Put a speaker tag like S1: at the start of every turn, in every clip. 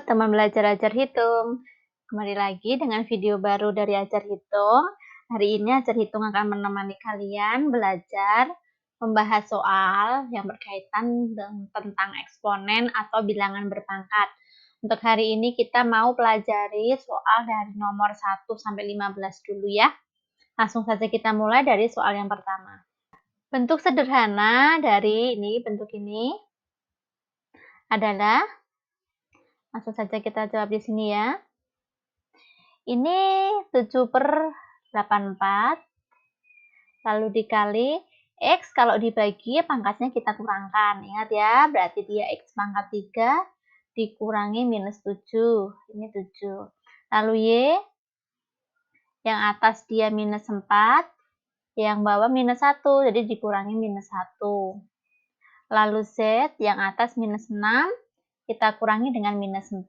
S1: teman belajar Ajar Hitung. Kembali lagi dengan video baru dari Ajar Hitung. Hari ini Ajar Hitung akan menemani kalian belajar membahas soal yang berkaitan tentang eksponen atau bilangan berpangkat. Untuk hari ini kita mau pelajari soal dari nomor 1 sampai 15 dulu ya. Langsung saja kita mulai dari soal yang pertama. Bentuk sederhana dari bentuk ini adalah, langsung saja kita jawab di sini ya. Ini 7/84, lalu dikali X, kalau dibagi pangkatnya kita kurangkan. Ingat ya, berarti dia X pangkat 3 dikurangi minus 7. Ini 7. Lalu Y, yang atas dia minus 4, yang bawah minus 1, jadi dikurangi minus 1. Lalu Z, yang atas minus 6, kita kurangi dengan minus 4.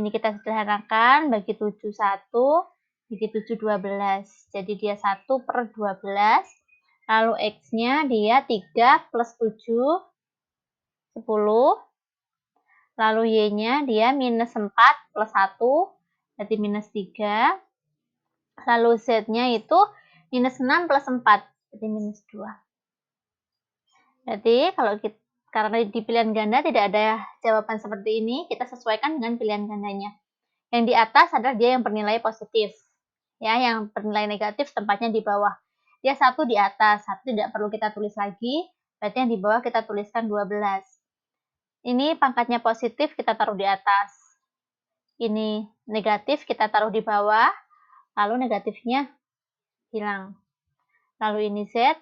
S1: Ini kita sederhanakan, bagi 7 1, bagi 7 12. Jadi dia 1/12. Lalu X-nya dia 3 plus 7, 10. Lalu Y-nya dia minus 4 plus 1, berarti minus 3. Lalu Z-nya itu minus 6 plus 4, berarti minus 2. Berarti karena di pilihan ganda tidak ada jawaban seperti ini, kita sesuaikan dengan pilihan gandanya. Yang di atas adalah dia yang bernilai positif. Ya, yang bernilai negatif tempatnya di bawah. Dia 1 di atas, 1 tidak perlu kita tulis lagi, berarti yang di bawah kita tuliskan 12. Ini pangkatnya positif, kita taruh di atas. Ini negatif, kita taruh di bawah, lalu negatifnya hilang. Lalu ini Z,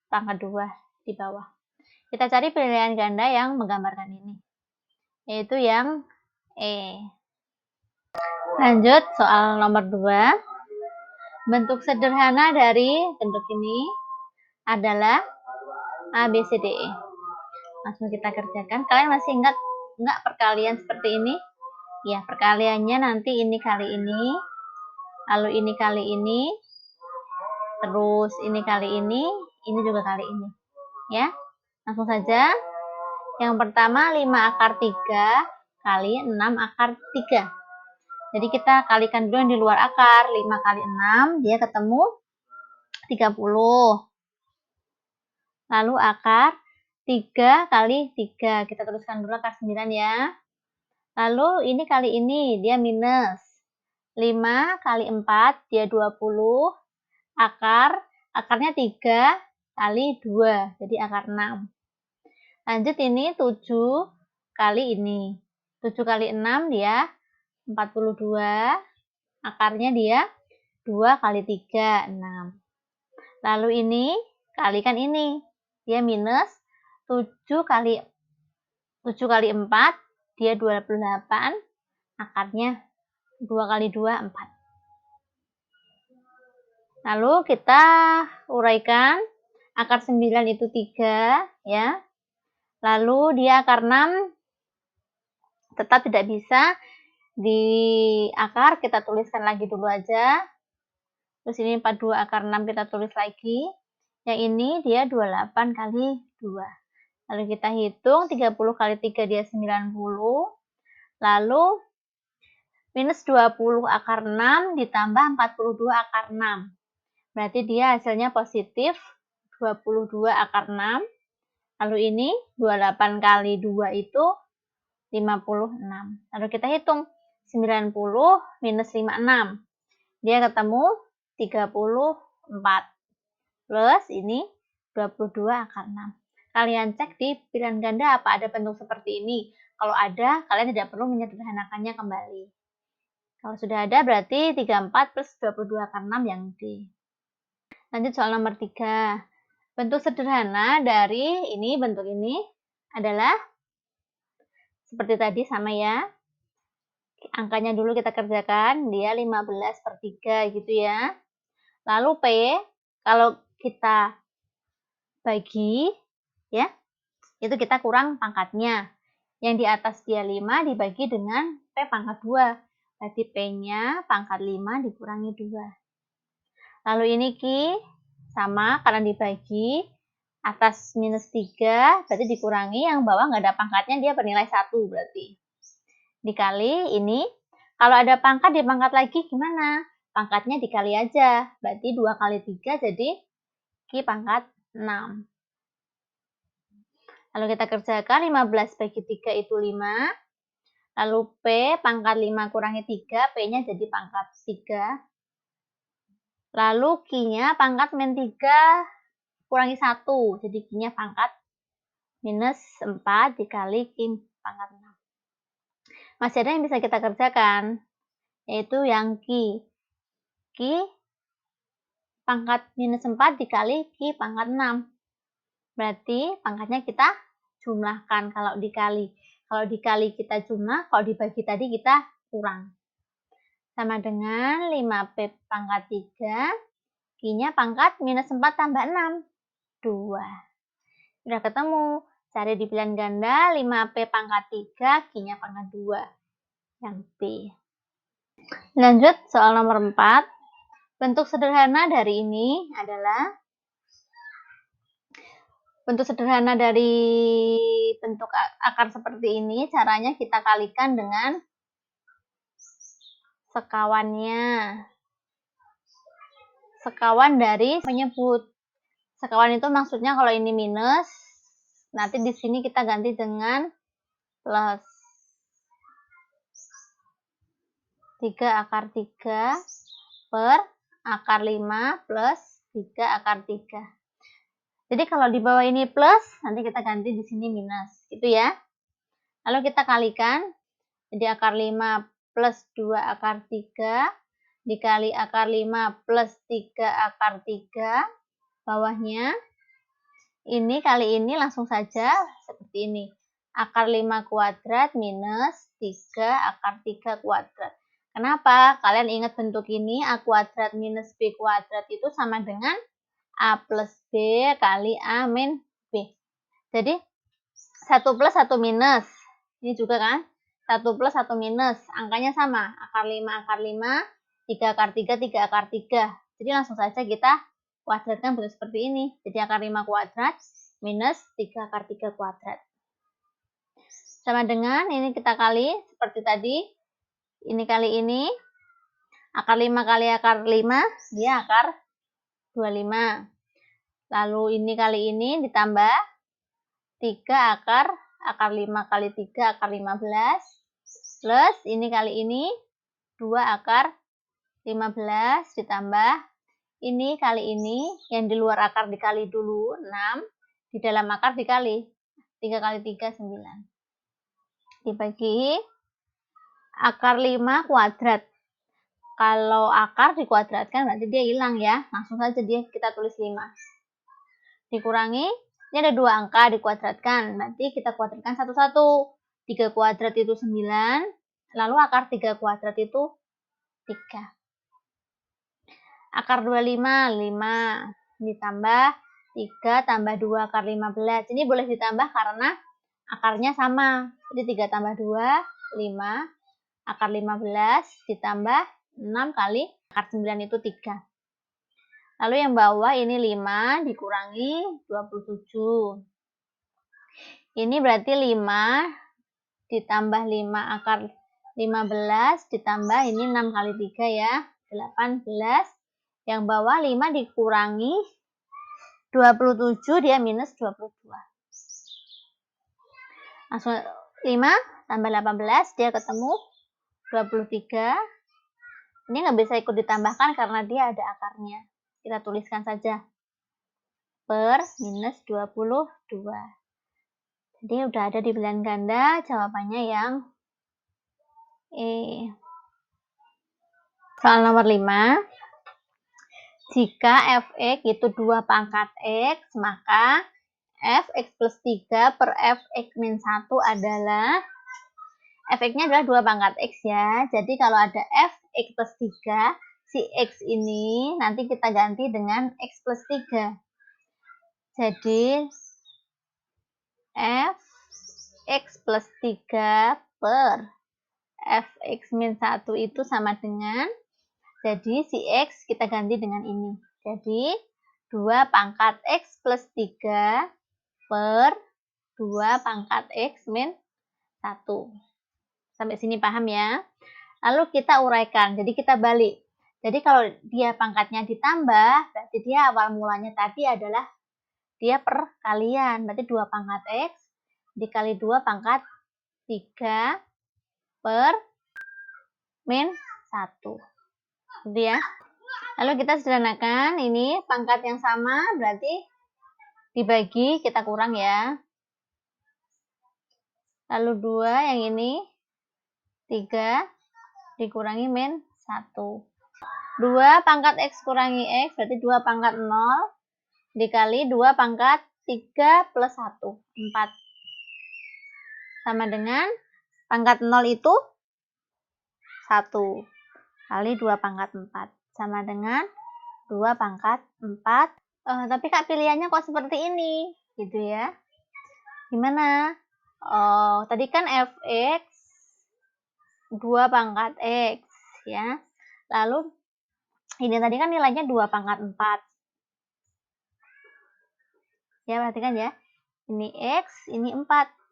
S1: pangkat 2 di bawah. Kita cari pilihan ganda yang menggambarkan ini, yaitu yang E. Lanjut, soal nomor 2. Bentuk sederhana dari bentuk ini adalah A, B, C, D, E. Langsung kita kerjakan. Kalian masih ingat nggak perkalian seperti ini? Ya, perkaliannya nanti ini kali ini, lalu ini kali ini, terus ini kali ini juga kali ini. Ya, langsung saja. Yang pertama 5 akar 3 kali 6 akar 3. Jadi kita kalikan dulu yang di luar akar. 5 kali 6, dia ketemu 30. Lalu akar 3 kali 3. Kita tuliskan dulu akar 9 ya. Lalu ini kali ini, dia minus. 5 kali 4, dia 20. Akarnya 3 kali 2, jadi akar 6. Lanjut ini 7 kali ini. 7 kali 6 dia 42. Akarnya dia 2 kali 3, 6. Lalu ini kalikan ini. Dia minus 7 kali 4, dia 28. Akarnya 2 kali 2, 4. Lalu kita uraikan. Akar 9 itu 3, ya. Lalu dia akar 6 tetap tidak bisa di akar, kita tuliskan lagi dulu aja. Terus ini 42 akar 6 kita tulis lagi. Yang ini dia 28 kali 2. Lalu kita hitung 30 kali 3 dia 90. Lalu minus 20 akar 6 ditambah 42 akar 6. Berarti dia hasilnya positif 22 akar 6. Lalu ini 28 kali 2 itu 56. Lalu kita hitung 90 minus 56. Dia ketemu 34. Plus ini 22 akar 6. Kalian cek di pilihan ganda apa ada bentuk seperti ini. Kalau ada, kalian tidak perlu menyederhanakannya kembali. Kalau sudah ada, berarti 34 plus 22 akar 6 yang D. Lanjut soal nomor 3. Bentuk sederhana dari bentuk ini adalah seperti tadi, sama ya. Angkanya dulu kita kerjakan, dia 15/3 gitu ya. Lalu P, kalau kita bagi, ya, itu kita kurang pangkatnya. Yang di atas dia 5 dibagi dengan P pangkat 2. Berarti P-nya pangkat 5 dikurangi 2. Lalu ini Q, sama, karena dibagi, atas minus 3, berarti dikurangi, yang bawah nggak ada pangkatnya, dia bernilai 1 berarti. dikali ini. Kalau ada pangkat dipangkat lagi gimana? Pangkatnya dikali aja. Berarti 2 kali 3 jadi Q pangkat 6. Lalu kita kerjakan 15 bagi 3 itu 5. Lalu P pangkat 5 kurangi 3, P-nya jadi pangkat 3. Lalu Q-nya pangkat min 3 kurangi 1, jadi Q-nya pangkat minus 4 dikali Q pangkat 6. Masih ada yang bisa kita kerjakan, yaitu yang Q. Q pangkat minus 4 dikali Q pangkat 6. Berarti pangkatnya kita jumlahkan kalau dikali. Kalau dikali kita jumlah, kalau dibagi tadi kita kurang. Sama dengan 5P pangkat 3, Q-nya pangkat minus 4 tambah 6, 2. Sudah ketemu. Cari di pilihan ganda 5P pangkat 3, Q-nya pangkat 2. Yang B. Lanjut soal nomor 4. Bentuk sederhana dari ini adalah bentuk sederhana dari bentuk akar seperti ini, caranya kita kalikan dengan sekawannya. Sekawan dari menyebut. Sekawan itu maksudnya kalau ini minus, nanti di sini kita ganti dengan plus. 3 akar 3 per akar 5 plus 3 akar 3. Jadi kalau di bawah ini plus, nanti kita ganti di sini minus, gitu ya. Lalu kita kalikan, jadi akar 5 plus 2 akar 3, dikali akar 5 plus 3 akar 3, bawahnya, ini kali ini langsung saja seperti ini. Akar 5 kuadrat minus 3 akar 3 kuadrat. Kenapa? Kalian ingat bentuk ini, A kuadrat minus B kuadrat itu sama dengan A plus B kali A min B. Jadi 1 plus 1 minus. Ini juga kan? 1 plus 1 minus. Angkanya sama. Akar 5 akar 5. 3 akar 3 3 akar 3. Jadi langsung saja kita kuadratkan bentuk seperti ini. Jadi akar 5 kuadrat minus 3 akar 3 kuadrat. Sama dengan ini kita kali seperti tadi. Ini kali ini. Akar 5 kali akar 5. Dia akar 25. Lalu ini kali ini ditambah 3 akar 5 kali 3 akar 15 plus ini kali ini 2 akar 15 ditambah ini kali ini yang di luar akar dikali dulu 6, di dalam akar dikali 3 kali 3 9 dibagi akar 5 kuadrat. Kalau akar dikuadratkan berarti dia hilang ya, langsung saja kita tulis 5 dikurangi, ini ada 2 angka dikuadratkan, berarti kita kuadratkan satu-satu. 3 kuadrat itu 9, lalu akar 3 kuadrat itu 3. Akar 25, 5, ditambah 3 tambah 2 akar 15. Ini boleh ditambah karena akarnya sama. Jadi 3 tambah 2, 5, akar 15 ditambah 6 kali akar 9 itu 3. Lalu yang bawah ini 5 dikurangi 27. Ini berarti 5 ditambah 5 akar 15 ditambah ini 6 kali 3 ya, 18. Yang bawah 5 dikurangi 27 dia minus 22. Langsung 5 tambah 18 dia ketemu 23. Ini nggak bisa ikut ditambahkan karena dia ada akarnya. Kita tuliskan saja per minus 22. Jadi udah ada di pilihan ganda jawabannya yang E. Soal nomor 5. Jika fx itu 2 pangkat x, maka fx plus 3 per fx min 1 adalah fx-nya adalah 2 pangkat x ya. Jadi kalau ada fx plus 3, si x ini nanti kita ganti dengan x plus 3. Jadi fx plus 3 per fx min 1 itu sama dengan, jadi si x kita ganti dengan ini. Jadi 2 pangkat x plus 3 per 2 pangkat x min 1. Sampai sini paham ya? Lalu kita uraikan, jadi kita balik. Jadi kalau dia pangkatnya ditambah, berarti dia awal mulanya tadi adalah dia perkalian. Berarti 2 pangkat X dikali 2 pangkat 3 per min 1. Gitu ya. Lalu kita sederhanakan, ini pangkat yang sama berarti dibagi, kita kurang ya. Lalu 2 yang ini 3 dikurangi min 1. 2 pangkat X kurangi X berarti 2 pangkat 0 dikali 2 pangkat 3 plus 1, 4. Sama dengan pangkat 0 itu 1 kali 2 pangkat 4. Sama dengan 2 pangkat 4. Tapi Kak pilihannya kok seperti ini? Gitu ya. Gimana? Tadi kan fx 2 pangkat X ya. Lalu ini tadi kan nilainya 2 pangkat 4. Ya, perhatikan ya. Ini X, ini 4.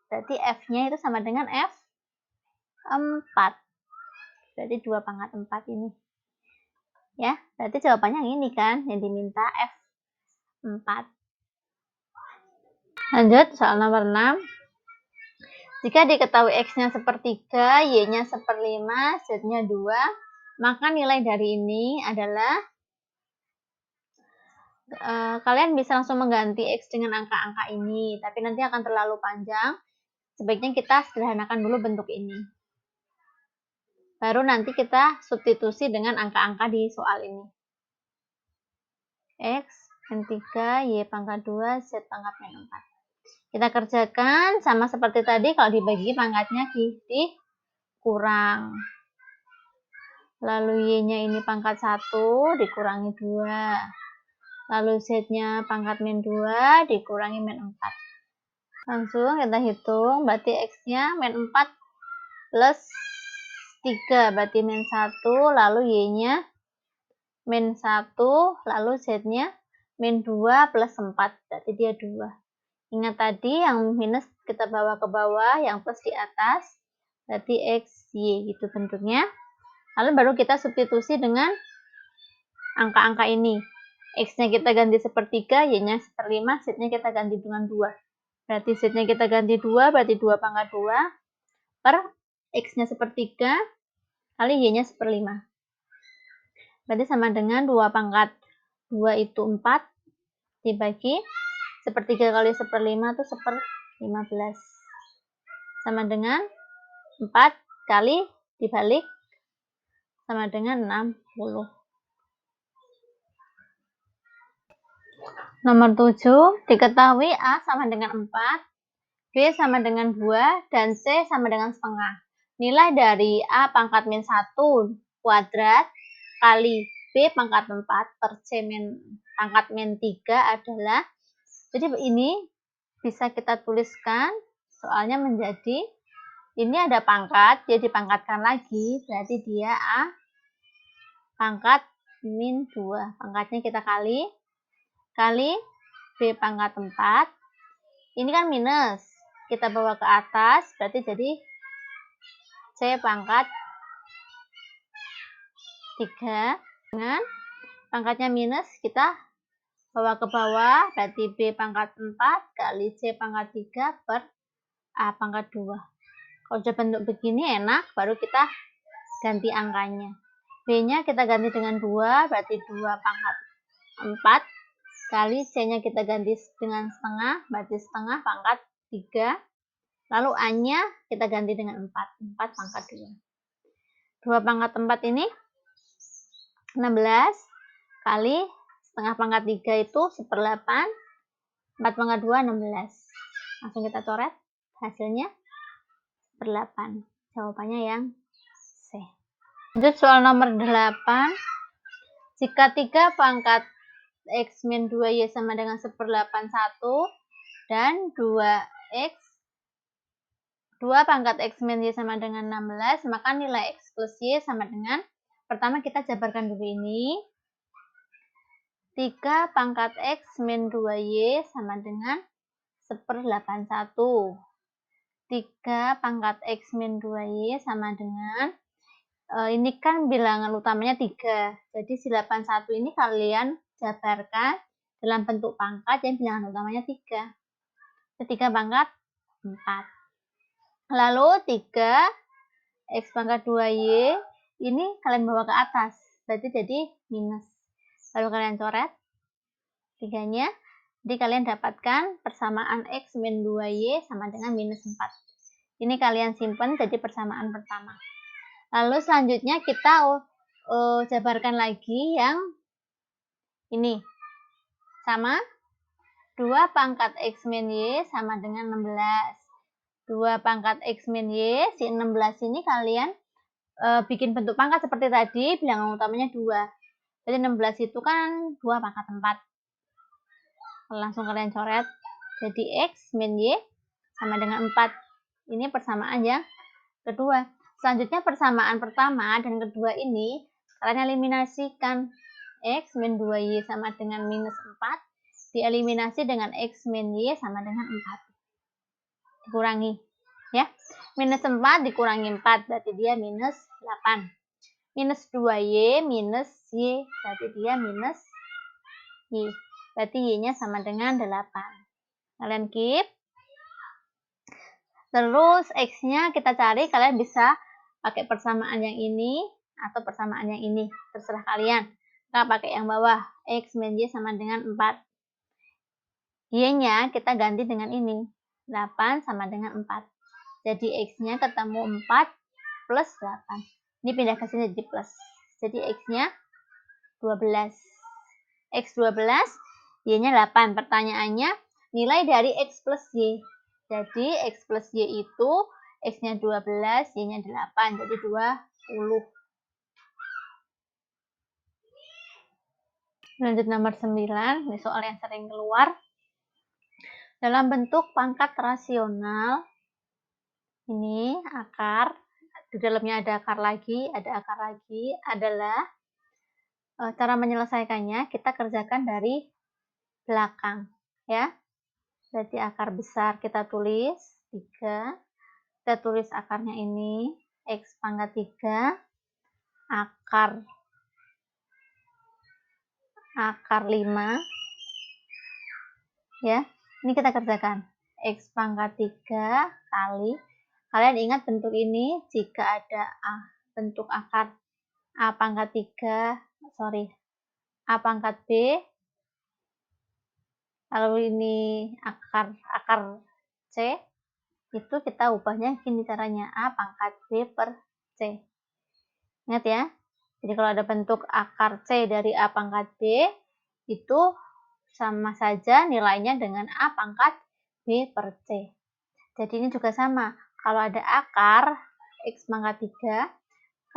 S1: Berarti F-nya itu sama dengan F4. Berarti 2 pangkat 4 ini. Ya, berarti jawabannya yang ini kan, yang diminta F4. Lanjut, soal nomor 6. Jika diketahui X-nya sepertiga, Y-nya 1/5, Z-nya 2, maka nilai dari ini adalah, kalian bisa langsung mengganti X dengan angka-angka ini, tapi nanti akan terlalu panjang. Sebaiknya kita sederhanakan dulu bentuk ini. Baru nanti kita substitusi dengan angka-angka di soal ini. X min 3, Y pangkat 2, Z pangkat min 4. Kita kerjakan sama seperti tadi, kalau dibagi pangkatnya dikurang. Lalu Y-nya ini pangkat 1 dikurangi 2. Lalu Z-nya pangkat min 2 dikurangi min 4. Langsung kita hitung, berarti X-nya min 4 plus 3, berarti min 1, lalu Y-nya min 1, lalu Z-nya min 2 plus 4, berarti dia 2. Ingat tadi yang minus kita bawa ke bawah, yang plus di atas, berarti X, Y, gitu bentuknya. Lalu baru kita substitusi dengan angka-angka ini. X-nya kita ganti 1/3, Y-nya 1/5, Z-nya kita ganti dengan 2. Berarti Z-nya kita ganti 2, berarti 2 pangkat 2, per X-nya 1/3, kali Y-nya 1/5. Berarti sama dengan 2 pangkat 2 itu 4, dibagi 1/3 kali 1/5 itu 1/15. Sama dengan 4 kali dibalik sama dengan 60. Nomor 7, diketahui A sama dengan 4, B sama dengan 2, dan C sama dengan setengah. Nilai dari A pangkat min 1 kuadrat kali B pangkat 4 per C pangkat min 3 adalah, jadi ini bisa kita tuliskan soalnya menjadi, ini ada pangkat, dia dipangkatkan lagi, berarti dia A pangkat min 2. Pangkatnya kita kali B pangkat 4. Ini kan minus, kita bawa ke atas, berarti jadi C pangkat 3. Dengan pangkatnya minus, kita bawa ke bawah, berarti B pangkat 4 kali C pangkat 3 per A pangkat 2. Kalau sudah bentuk begini enak, baru kita ganti angkanya. B-nya kita ganti dengan 2, berarti 2 pangkat 4, kali C-nya kita ganti dengan setengah, berarti setengah pangkat 3. Lalu A-nya kita ganti dengan 4, 4 pangkat 2. 2 pangkat 4 ini 16, kali setengah pangkat 3 itu 1/8, 4 pangkat 2, 16. Langsung kita coret, hasilnya 1/8. Jawabannya yang C. Lanjut soal nomor 8. Jika 3 pangkat X min 2Y sama dengan 1/8 1, dan 2 pangkat X min Y sama dengan 16, maka nilai X plus Y sama dengan, pertama kita jabarkan dulu ini, 3 pangkat X min 2Y sama dengan 1/8 1. 3 pangkat X min 2Y sama dengan, ini kan bilangan utamanya 3. Jadi si 81 ini kalian jabarkan dalam bentuk pangkat yang bilangan utamanya 3. 3 pangkat 4. Lalu 3 X pangkat 2Y ini kalian bawa ke atas. Berarti jadi minus. Lalu kalian coret 3-nya. Jadi kalian dapatkan persamaan X min 2Y sama dengan minus 4. Ini kalian simpan jadi persamaan pertama. Lalu selanjutnya kita jabarkan lagi yang ini. Sama 2 pangkat X min Y sama dengan 16. 2 pangkat X min Y, si 16 ini kalian bikin bentuk pangkat seperti tadi, bilangan utamanya 2. Jadi 16 itu kan 2 pangkat 4. Langsung kalian coret. Jadi X min Y sama dengan 4. Ini persamaan yang kedua. Selanjutnya persamaan pertama dan kedua ini kalian eliminasikan. X min 2Y sama dengan minus 4 dieliminasi dengan X min Y sama dengan 4. Dikurangi ya. Minus 4 dikurangi 4 berarti dia minus 8. Minus 2Y minus Y berarti dia minus Y. Berarti Y-nya sama dengan 8. Kalian keep. Terus X-nya kita cari, kalian bisa pakai persamaan yang ini atau persamaan yang ini, terserah kalian. Kita pakai yang bawah, X min Y sama dengan 4. Y-nya kita ganti dengan ini, 8 sama dengan 4. Jadi X-nya ketemu 4 plus 8. Ini pindah ke sini jadi plus. Jadi X-nya 12. X 12, Y-nya 8. Pertanyaannya, nilai dari X plus Y. Jadi X plus Y itu X-nya 12, Y-nya 8. Jadi 20. Lanjut nomor 9. Ini soal yang sering keluar. Dalam bentuk pangkat rasional, ini akar. Di dalamnya ada akar lagi, adalah cara menyelesaikannya kita kerjakan dari belakang. Ya. Berarti akar besar kita tulis 3. Kita tulis akarnya ini X pangkat 3. Akar 5. Ya. Ini kita kerjakan. X pangkat 3 kali. Kalian ingat bentuk ini jika ada bentuk akar A pangkat 3, A pangkat B. Lalu ini akar C. Itu kita ubahnya gini caranya, A pangkat B per C. Ingat ya. Jadi kalau ada bentuk akar C dari A pangkat B, itu sama saja nilainya dengan A pangkat B per C. Jadi ini juga sama. Kalau ada akar X pangkat 3,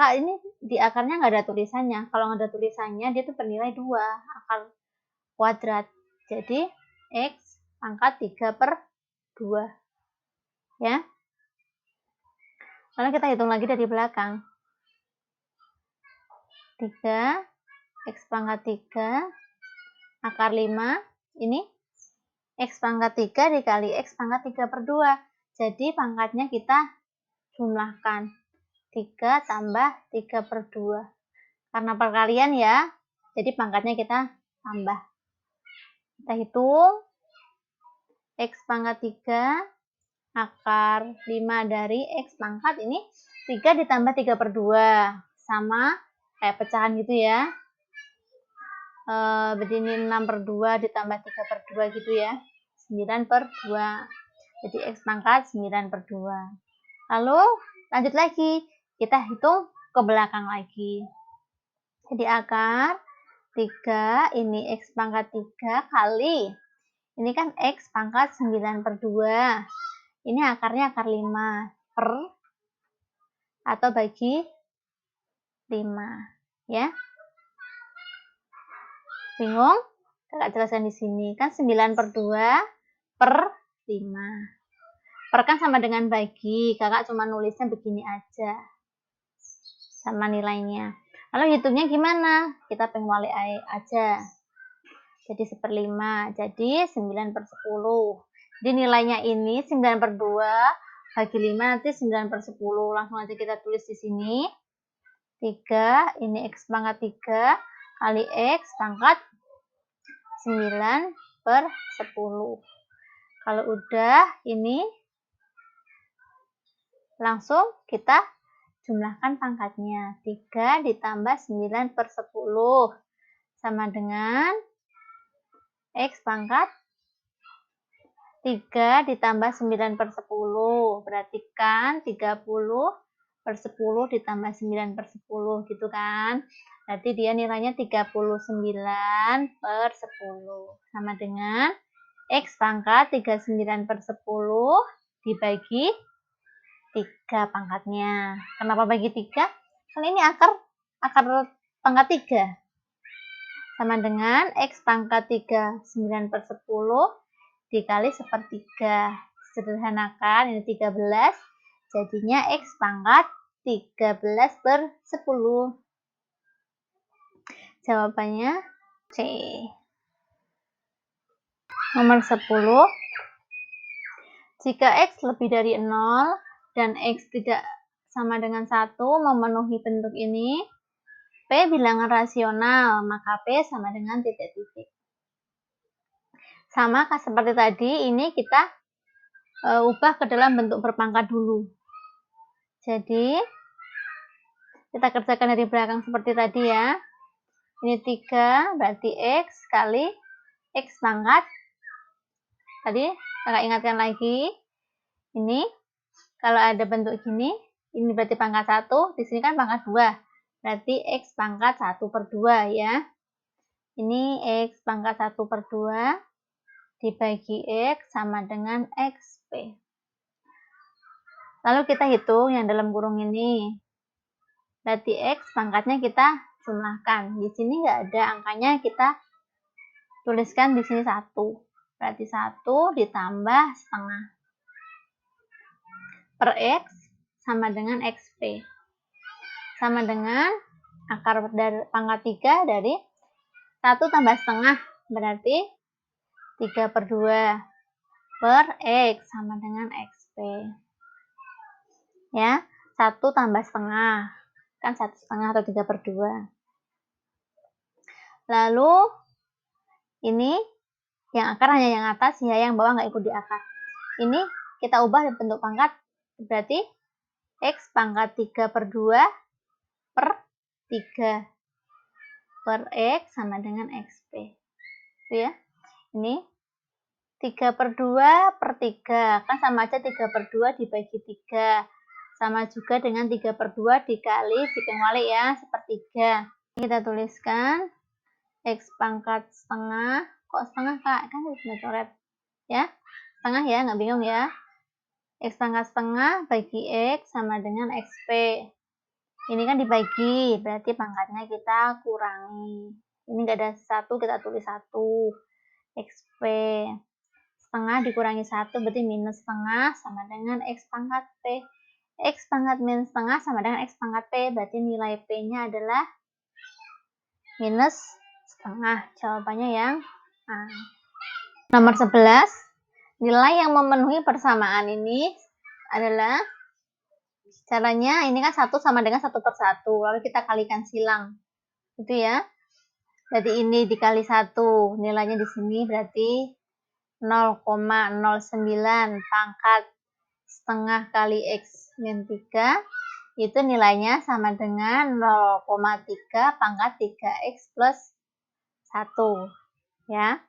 S1: Kak, ini di akarnya nggak ada tulisannya. Kalau nggak ada tulisannya, dia tuh bernilai 2, akar kuadrat. Jadi X pangkat 3 per 2. Ya. Lalu kita hitung lagi dari belakang. 3, X pangkat 3, akar 5, ini X pangkat 3 dikali X pangkat 3 per 2. Jadi pangkatnya kita jumlahkan. 3 tambah 3 per 2. Karena perkalian ya, jadi pangkatnya kita tambah. Kita hitung. X pangkat 3, akar 5 dari X pangkat ini 3 ditambah 3 per 2. Sama kayak pecahan gitu ya. Begini 6 per 2 ditambah 3 per 2 gitu ya. 9 per 2. Jadi X pangkat 9 per 2. Lalu lanjut lagi. Kita hitung ke belakang lagi. Jadi akar 3 ini X pangkat 3 kali. Ini kan X pangkat 9 per 2. Ini akarnya akar 5 per atau bagi 5. Ya. Bingung? Kakak jelaskan di sini. Kan 9 per 2 per 5. Per kan sama dengan bagi. Kakak cuma nulisnya begini aja. Sama nilainya. Lalu hitungnya gimana? Kita penguali aja. Jadi 1/5. Jadi 9 per 10. Jadi nilainya ini 9 per 2 bagi 5 nanti 9/10. Langsung aja kita tulis di sini. 3, ini X pangkat 3 kali X pangkat 9/10. Kalau udah, ini langsung kita jumlahkan pangkatnya. 3 ditambah 9/10 sama dengan X pangkat 3 ditambah 9/10. Berarti kan 30/10 ditambah 9/10 gitu kan. Berarti dia nilainya 39/10. Sama dengan X pangkat 39/10 dibagi 3 pangkatnya. Kenapa bagi 3? Kan ini akar pangkat 3. Sama dengan X pangkat 3 9/10 dikali 1/3. Sederhanakan, ini 13. Jadinya X pangkat 13/10. Jawabannya C. Nomor 10. Jika X lebih dari 0 dan X tidak sama dengan 1 memenuhi bentuk ini, P bilangan rasional, maka P sama dengan titik-titik. Sama seperti tadi, ini kita ubah ke dalam bentuk berpangkat dulu. Jadi, kita kerjakan dari belakang seperti tadi ya. Ini 3, berarti X kali X pangkat. Tadi kakak ingatkan lagi, ini kalau ada bentuk gini, ini berarti pangkat 1, di sini kan pangkat 2. Berarti X pangkat 1/2 ya. Ini X pangkat 1/2 dibagi X sama dengan XP. Lalu kita hitung yang dalam kurung ini. Berarti X pangkatnya kita jumlahkan. Di sini nggak ada angkanya, kita tuliskan di sini 1. Berarti 1 ditambah setengah per X sama dengan XP. Sama dengan akar dari pangkat 3 dari 1 tambah setengah. Berarti 3/2 per X sama dengan XP. Ya, 1 tambah setengah. Kan 1/2 atau 3/2. Lalu, ini yang akar hanya yang atas, ya yang bawah nggak ikut di akar. Ini kita ubah bentuk pangkat, berarti X pangkat 3/2 per 3 per X sama dengan XP. Itu ya. Ini 3/2 per 3. Kan sama aja 3/2 dibagi 3. Sama juga dengan 3/2 dikali dibalik ya, 1/3. Kita tuliskan X pangkat setengah. Kok setengah, Kak? Kan sudah coret. Ya, setengah ya, nggak bingung ya. X pangkat setengah bagi X sama dengan XP. Ini kan dibagi, berarti pangkatnya kita kurangi. Ini nggak ada 1, kita tulis 1. XP. Setengah dikurangi 1 berarti minus setengah sama dengan X pangkat P. X pangkat minus setengah sama dengan X pangkat P. Berarti nilai P-nya adalah minus setengah. Jawabannya yang A. Nomor 11. Nilai yang memenuhi persamaan ini adalah caranya, ini kan 1 sama dengan 1/1. Lalu kita kalikan silang. Itu ya. Berarti ini dikali 1. Nilainya di sini berarti 0,09 pangkat setengah kali X min 3. Itu nilainya sama dengan 0,3 pangkat 3X plus 1. Ya.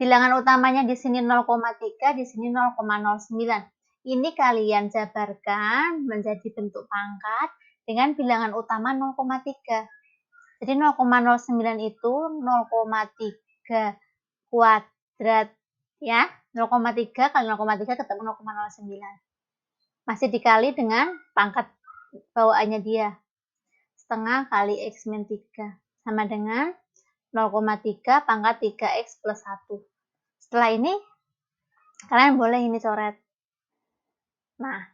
S1: Bilangan utamanya di sini 0,3, di sini 0,09. Ini kalian jabarkan menjadi bentuk pangkat dengan bilangan utama 0,3. Jadi 0,09 itu 0,3 kuadrat ya. 0,3 kali 0,3 ketemu 0,09. Masih dikali dengan pangkat bawaannya dia. Setengah kali X min 3 sama dengan 0,3 pangkat 3X plus 1. Setelah ini, kalian boleh ini coret. Nah,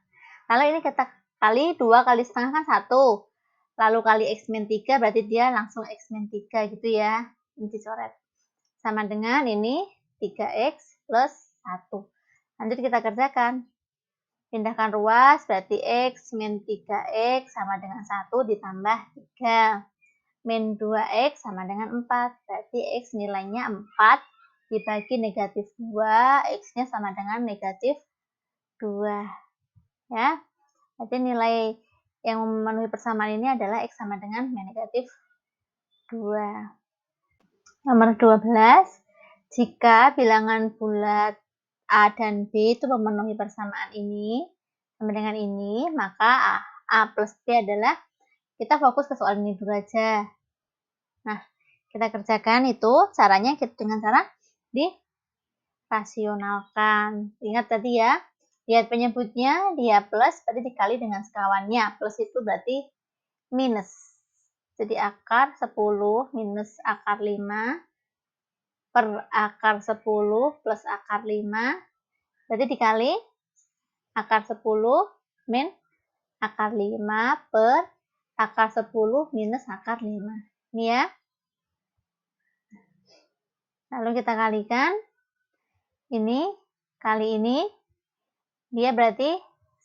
S1: lalu ini kita kali 2 kali setengah kan 1. Lalu kali X min 3 berarti dia langsung X min 3 gitu ya. Ini dicoret. Sama dengan ini 3X plus 1. Lanjut kita kerjakan. Pindahkan ruas, berarti X min 3X sama dengan 1 ditambah 3. Min 2X sama dengan 4. Berarti X nilainya 4 dibagi negatif 2, X-nya sama dengan negatif 2. Ya, berarti nilai yang memenuhi persamaan ini adalah X sama dengan negatif 2. Nomor 12, jika bilangan bulat A dan B itu memenuhi persamaan ini sama dengan ini, maka A plus B adalah, kita fokus ke soal ini dulu aja. Nah, kita kerjakan itu caranya dengan cara dirasionalkan. Ingat tadi ya, lihat penyebutnya, dia plus berarti dikali dengan sekawannya. Plus itu berarti minus. Jadi akar 10 minus akar 5 per akar 10 plus akar 5, berarti dikali akar 10 min akar 5 per akar 10 minus akar 5. Ini ya. Lalu kita kalikan. Ini kali ini, dia berarti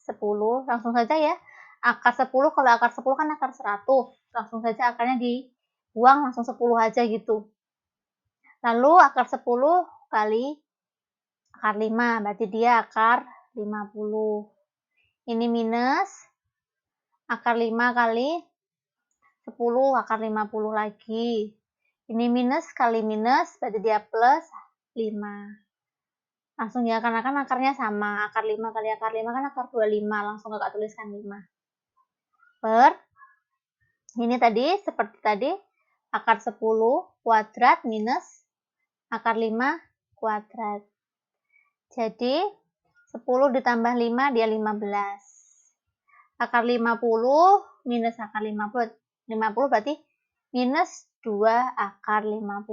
S1: 10. Langsung saja ya. Akar 10, kalau akar 10 kan akar 100. Langsung saja akarnya dibuang, langsung 10 aja gitu. Lalu akar 10 kali akar 5, berarti dia akar 50. Ini minus akar 5 kali 10, akar 50 lagi. Ini minus kali minus, berarti dia plus 5. Langsung ya, karena kan akarnya sama. Akar 5 kali akar 5 kan akar 25. Langsung kakak tuliskan 5. Per, ini tadi, seperti tadi, akar 10 kuadrat minus akar 5 kuadrat. Jadi, 10 ditambah 5, dia 15. Akar 50 minus akar 50. 50 berarti minus 2 akar 50.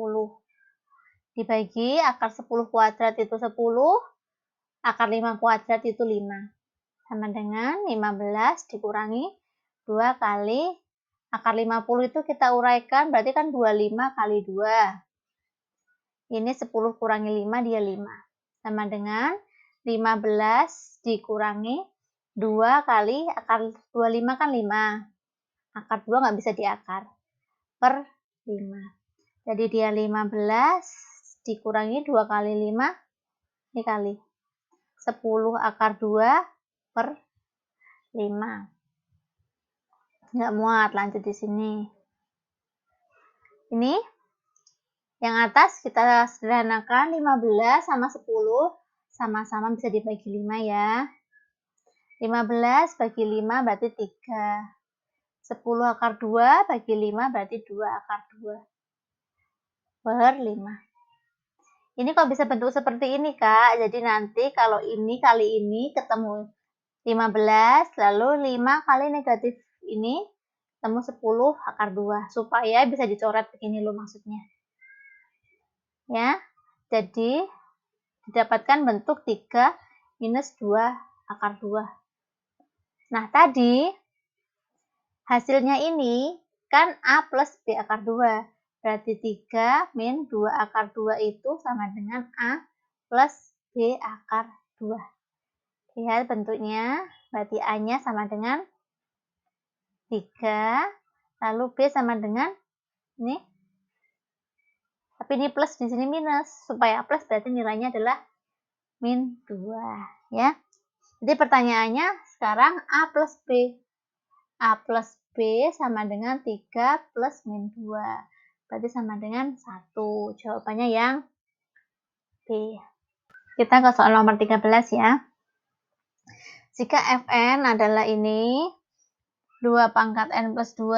S1: Dibagi akar 10 kuadrat itu 10, akar 5 kuadrat itu 5. Sama dengan 15 dikurangi 2 kali akar 50 itu kita uraikan, berarti kan 25 kali 2. Ini 10 kurangi 5, dia 5. Sama dengan 15 dikurangi 2 kali akar 25 kan 5. Akar 2 nggak bisa diakar. Per 5. Jadi dia 15 dikurangi 2 kali 5, dikali 10 akar 2 per 5. Nggak muat, lanjut di sini. Ini yang atas kita sederhanakan, 15 sama 10 sama-sama bisa dibagi 5 ya. 15 bagi 5 berarti 3. 10 akar 2 bagi 5 berarti 2 akar 2 per 5. Ini kok bisa bentuk seperti ini, Kak? Jadi nanti kalau ini kali ini ketemu 15, lalu 5 kali negatif ini ketemu 10 akar 2. Supaya bisa dicoret begini loh maksudnya. Ya, jadi didapatkan bentuk 3 minus 2 akar 2. Nah, tadi hasilnya ini kan A plus B akar 2. Berarti 3 min 2 akar 2 itu sama dengan A plus B akar 2. Lihat bentuknya, berarti A-nya sama dengan 3, lalu B sama dengan ini. Tapi ini plus, di sini minus. Supaya plus berarti nilainya adalah min 2. Ya. Jadi pertanyaannya sekarang A plus B. A plus B sama dengan 3 plus min 2. Berarti sama dengan 1. Jawabannya yang B. Kita ke soal nomor 13 ya. Jika Fn adalah ini 2 pangkat N plus 2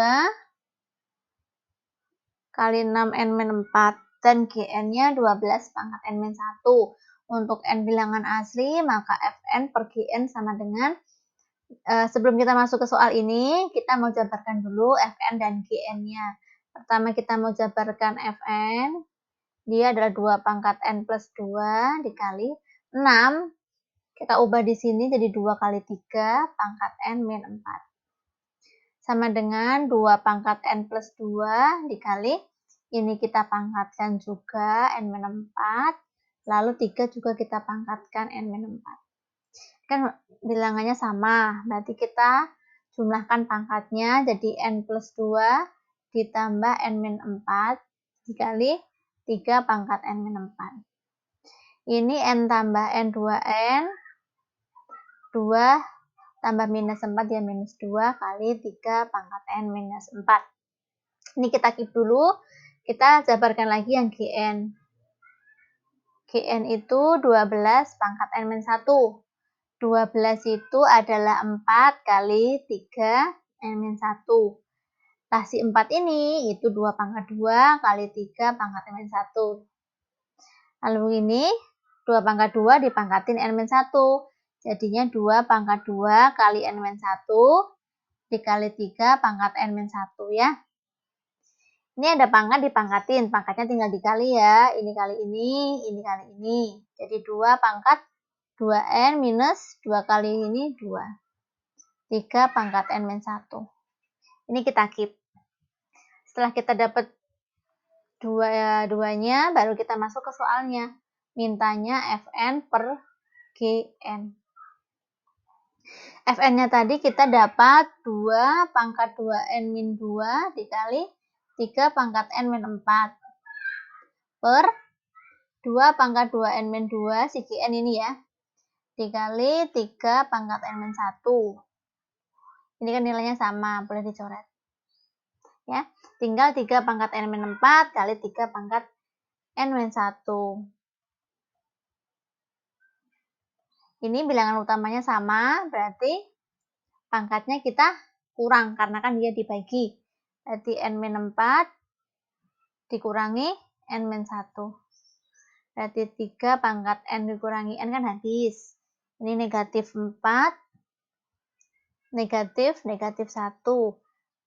S1: kali 6N-4 dan Gn-nya 12 pangkat N-1. Untuk N bilangan asli, maka Fn per Gn sama dengan, sebelum kita masuk ke soal ini, kita mau jabarkan dulu Fn dan Gn-nya. Pertama kita mau jabarkan Fn, dia adalah 2 pangkat N plus 2 dikali 6, kita ubah di sini jadi 2 kali 3 pangkat N min 4. Sama dengan 2 pangkat N plus 2 dikali, ini kita pangkatkan juga N min 4, lalu 3 juga kita pangkatkan N min 4. kan bilangannya sama, berarti kita jumlahkan pangkatnya jadi n plus 2 ditambah n-4 dikali 3 pangkat n-4. Ini n tambah n 2n, 2 tambah minus 4 ya minus 2 kali 3 pangkat n minus 4. Ini kita keep dulu, kita jabarkan lagi yang Gn. Gn itu 12 pangkat n-1. 12 itu adalah 4 kali 3 n-1. Nah, si 4 ini itu 2 pangkat 2 kali 3 pangkat n-1. Lalu ini 2 pangkat 2 dipangkatin n-1. Jadinya 2 pangkat 2 kali n-1 dikali 3 pangkat n-1 ya. Ini ada pangkat dipangkatin, pangkatnya tinggal dikali ya. Ini kali ini kali ini. Jadi 2 pangkat 2n minus 2 kali ini 2. 3 pangkat n-1. Ini kita keep. Setelah kita dapat duanya, baru kita masuk ke soalnya. Mintanya Fn per Gn. Fn-nya tadi kita dapat 2 pangkat 2n min 2 dikali 3 pangkat n min 4 per 2 pangkat 2n min 2 si Gn ini ya dikali 3 pangkat n min 1. Ini kan nilainya sama, boleh dicoret ya. Tinggal 3 pangkat n min 4 kali 3 pangkat n min 1. Ini bilangan utamanya sama, berarti pangkatnya kita kurang karena kan dia dibagi. Berarti n-4 dikurangi n-1. Berarti 3 pangkat n dikurangi n kan habis. Ini negatif 4, negatif 1.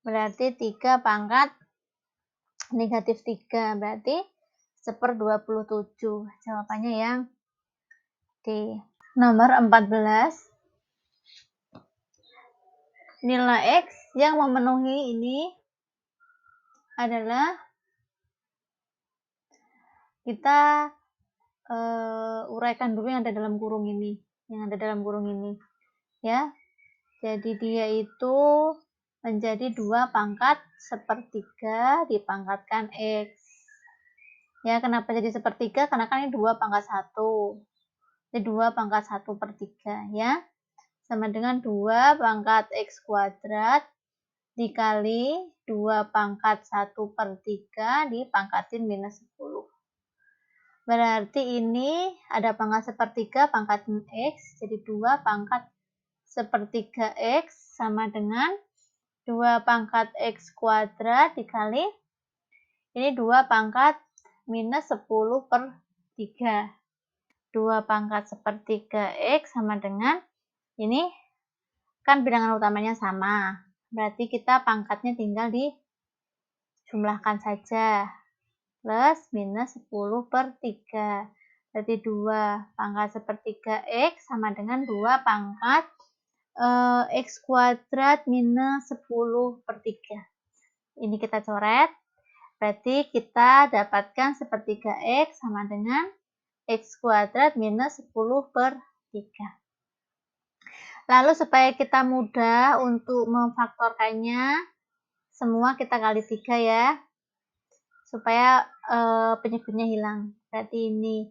S1: Berarti 3 pangkat negatif 3. Berarti 1/27. Jawabannya yang D. Nomor 14. Nilai X yang memenuhi ini adalah kita uraikan dulu yang ada dalam kurung ini, ya. Jadi dia itu menjadi 2 pangkat sepertiga dipangkatkan X. Ya, kenapa jadi sepertiga? Karena kan ini 2 pangkat 1. Jadi 2 pangkat 1/3 ya. Sama dengan 2 pangkat X kuadrat dikali 2 pangkat 1/3 dipangkatin minus 10. Berarti ini ada pangkat sepertiga pangkat X, jadi 2 pangkat sepertiga X sama dengan 2 pangkat X kuadrat dikali ini 2 pangkat minus 10/3. 2 pangkat sepertiga X sama dengan ini kan bilangan utamanya sama. Berarti kita pangkatnya tinggal dijumlahkan saja. Plus minus 10/3. Berarti 2 pangkat sepertiga X sama dengan 2 pangkat X kuadrat minus 10/3. Ini kita coret. Berarti kita dapatkan sepertiga X sama dengan X kuadrat minus 10/3. Lalu supaya kita mudah untuk memfaktorkannya, semua kita kali 3 ya. Supaya penyebutnya hilang. Berarti ini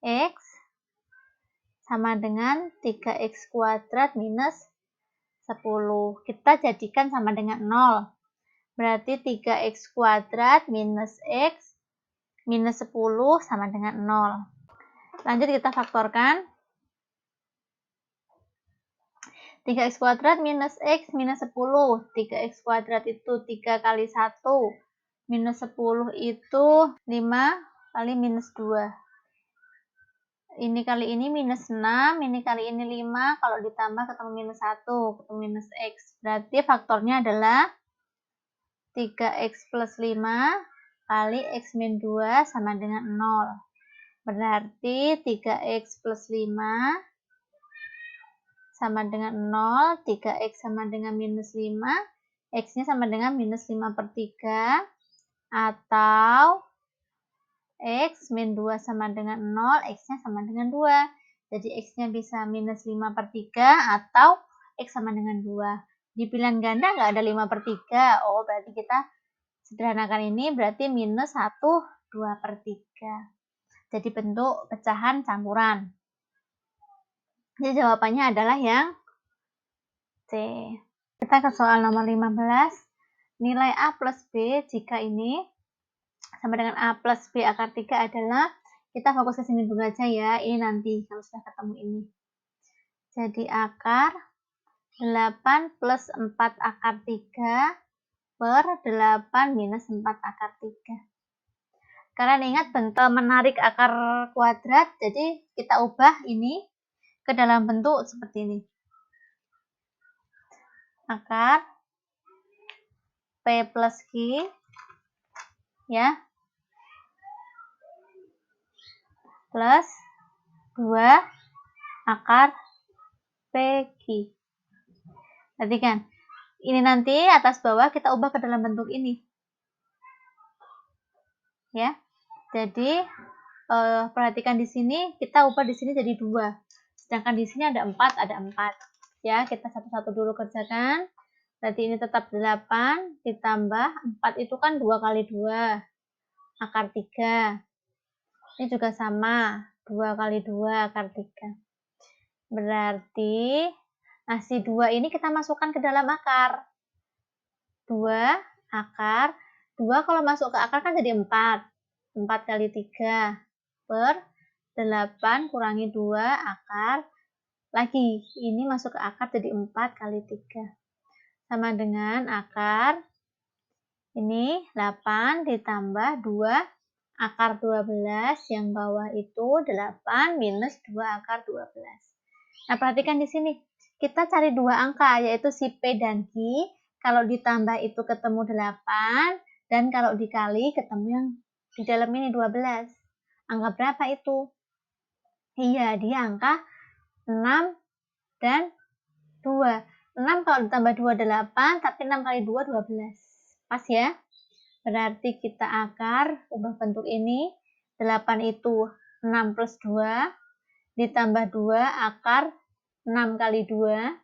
S1: X sama dengan 3X kuadrat minus 10. Kita jadikan sama dengan 0. Berarti 3X kuadrat minus X minus 10 sama dengan 0. Lanjut kita faktorkan. 3x kuadrat minus x minus 10. 3x kuadrat itu 3 kali 1. Minus 10 itu 5 kali minus 2. Ini kali ini minus 6. Ini kali ini 5. Kalau ditambah ketemu minus 1. Ketemu minus x. Berarti faktornya adalah 3x plus 5 kali x min 2 sama dengan 0. Berarti 3x plus 5 sama dengan 0, 3x sama dengan minus 5, x-nya sama dengan minus 5/3, atau x min 2 sama dengan 0, x-nya sama dengan 2. Jadi X-nya bisa minus 5/3 atau X sama dengan 2. Di pilihan ganda nggak ada 5/3. Oh, berarti kita sederhanakan ini berarti minus 1 2/3. Jadi bentuk pecahan campuran. Jadi jawabannya adalah yang C. Kita ke soal nomor 15. Nilai A plus B jika ini sama dengan A plus B akar 3 adalah, kita fokus ke sini dulu aja ya, ini nanti kalau sudah ketemu ini. Jadi akar 8 plus 4 akar 3 per 8 minus 4 akar 3. Kalian ingat bentuk menarik akar kuadrat, jadi kita ubah ini ke dalam bentuk seperti ini. Akar P plus Q ya plus 2 akar PQ. Perhatikan, ini nanti atas bawah kita ubah ke dalam bentuk ini. Ya. Jadi perhatikan di sini kita ubah di sini jadi 2. Sedangkan di sini ada 4, ada 4. Ya, kita satu-satu dulu kerjakan. Berarti ini tetap 8 ditambah 4 itu kan 2 kali 2 akar 3. Ini juga sama, 2 kali 2 akar 3. Berarti si 2 ini kita masukkan ke dalam akar. 2 akar, 2 kalau masuk ke akar kan jadi 4. 4 kali 3 per 8 kurangi 2 akar. Lagi, ini masuk ke akar jadi 4 kali 3. Sama dengan akar, ini 8 ditambah 2 akar 12, yang bawah itu 8 minus 2 akar 12. Nah, perhatikan di sini. Kita cari dua angka, yaitu si P dan Q. Kalau ditambah itu ketemu 8, dan kalau dikali ketemu yang di dalam ini 12. Angka berapa itu? Iya, dia angka 6 dan 2. 6 kalau ditambah 2, 8, tapi 6 kali 2, 12. Pas ya? Berarti kita akar, ubah bentuk ini. 8 itu 6 plus 2, ditambah 2 akar 6 kali 2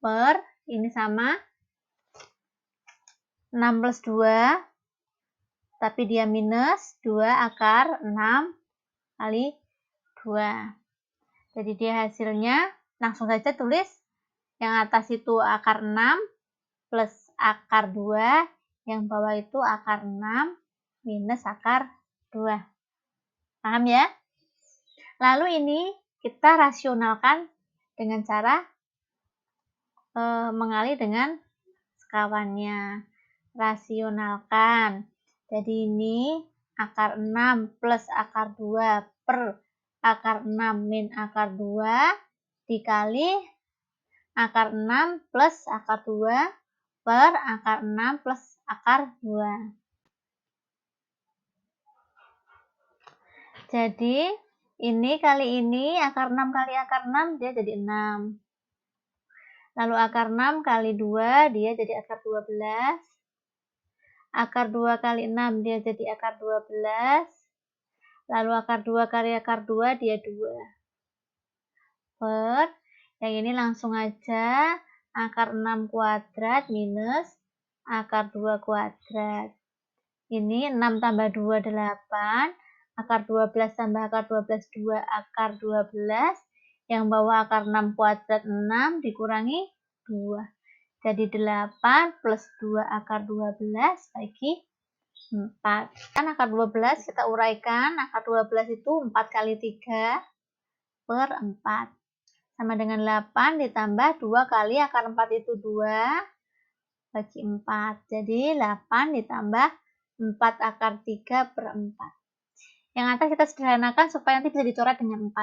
S1: per, ini sama 6 plus 2, tapi dia minus 2 akar 6 kali 2. Jadi dia hasilnya, langsung saja tulis yang atas itu akar 6 plus akar 2, yang bawah itu akar 6 minus akar 2. Paham ya? Lalu ini kita rasionalkan dengan cara mengalih dengan sekawannya. Rasionalkan. Jadi ini akar 6 plus akar 2 per akar 6 min akar 2 dikali akar 6 plus akar 2 per akar 6 plus akar 2. Jadi ini kali ini akar 6 kali akar 6 dia jadi 6. Lalu akar 6 kali 2 dia jadi akar 12. Akar 2 kali 6 dia jadi akar 12. Lalu akar 2 kali akar 2 dia 2. Per, yang ini langsung aja akar 6 kuadrat minus akar 2 kuadrat. Ini 6 tambah 2, 8. Akar 12 tambah akar 12, 2 akar 12. Yang bawah akar 6 kuadrat 6 dikurangi 2. Jadi 8 plus 2 akar 12 bagi 4. Kan akar 12 kita uraikan, akar 12 itu 4 kali 3 per 4. Sama dengan 8 ditambah 2 kali akar 4 itu 2 bagi 4. Jadi 8 ditambah 4 akar 3 per 4. Yang atas kita sederhanakan supaya nanti bisa dicoret dengan 4.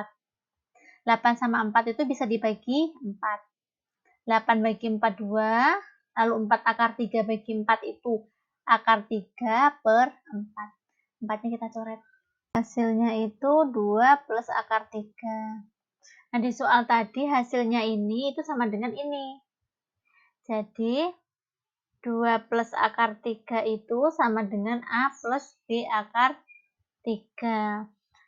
S1: 8 sama 4 itu bisa dibagi 4. 8 bagi 4, 2. Lalu 4 akar 3 bagi 4 itu akar 3 per 4. 4-nya kita coret. Hasilnya itu 2 plus akar 3. Nah, di soal tadi hasilnya ini itu sama dengan ini. Jadi 2 plus akar 3 itu sama dengan A plus B akar 3.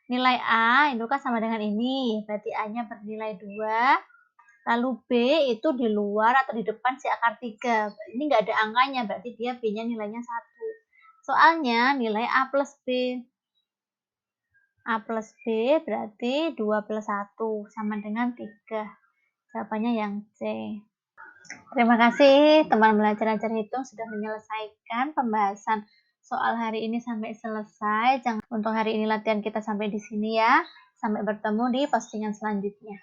S1: Nilai A itu kan sama dengan ini, berarti A-nya bernilai 2, lalu B itu di luar atau di depan si akar 3. Ini nggak ada angkanya, berarti dia B-nya nilainya 1. Soalnya nilai A plus B. A plus B berarti 2 plus 1, sama dengan 3. Jawabannya yang C. Terima kasih teman belajar ajar hitung sudah menyelesaikan pembahasan soal hari ini sampai selesai. Untuk hari ini latihan kita sampai di sini ya. Sampai bertemu di postingan selanjutnya.